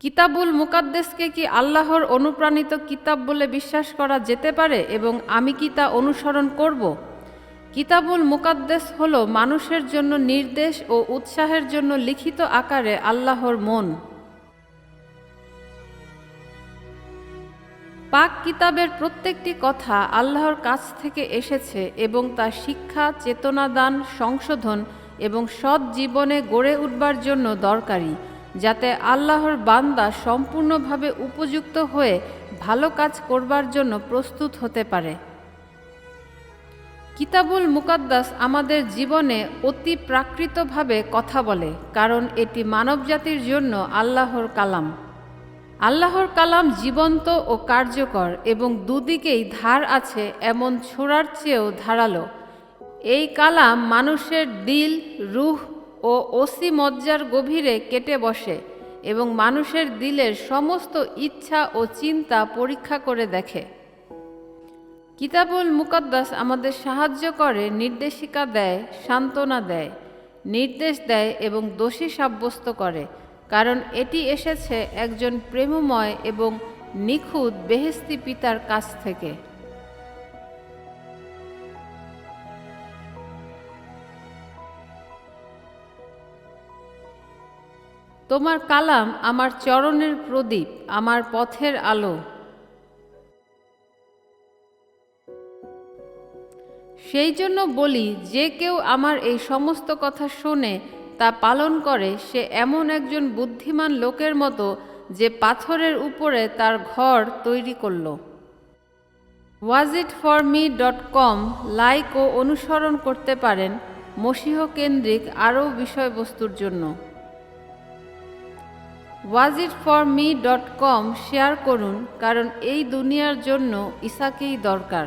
কিতাবুল মুকাদ্দেসকে কি আল্লাহর অনুপ্রাণিত কিতাব বলে বিশ্বাস করা যেতে পারে এবং আমি কি তা অনুসরণ করব? কিতাবুল মুকাদ্দেস হলো মানুষের জন্য নির্দেশ ও উৎসাহের জন্য লিখিত আকারে আল্লাহর মন। পাক কিতাবের প্রত্যেকটি কথা আল্লাহর কাছ থেকে এসেছে এবং তা শিক্ষা, চেতনাদান, সংশোধন এবং সৎ জীবনে গড়ে উঠবার জন্য দরকারি, যাতে আল্লাহর বান্দা সম্পূর্ণভাবে উপযুক্ত হয়ে ভালো কাজ করবার জন্য প্রস্তুত হতে পারে। কিতাবুল মুকাদ্দাস আমাদের জীবনে অতি প্রাকৃতভাবে কথা বলে, কারণ এটি মানবজাতির জন্য আল্লাহর কালাম। আল্লাহর কালাম জীবন্ত ও কার্যকর এবং দুদিকেই ধার আছে এমন ছোড়ার চেয়েও ধারালো। এই কালাম মানুষের দিল, রূহ ও অসি-মজ্জার গভীরে কেটে বসে এবং মানুষের দিলের সমস্ত ইচ্ছা ও চিন্তা পরীক্ষা করে দেখে। কিতাবুল মুকাদ্দাস আমাদের সাহায্য করে, নির্দেশিকা দেয়, সান্ত্বনা দেয়, নির্দেশ দেয় এবং দোষী সাব্যস্ত করে, কারণ এটি এসেছে একজন প্রেমময় এবং নিখুঁত বেহেশতি পিতার কাছ থেকে। তোমার কালাম আমার চরণের প্রদীপ, আমার পথের আলো। সেই জন্য বলি, যে কেউ আমার এই সমস্ত কথা শোনে তা পালন করে, সে এমন একজন বুদ্ধিমান লোকের মতো যে পাথরের উপরে তার ঘর তৈরি করল। wazitforme.com লাইক ও অনুসরণ করতে পারেন মসীহ কেন্দ্রিক আরও বিষয়বস্তুর জন্য। wazitforme.com শেয়ার করুন, কারণ এই দুনিয়ার জন্য ঈসাকেই দরকার।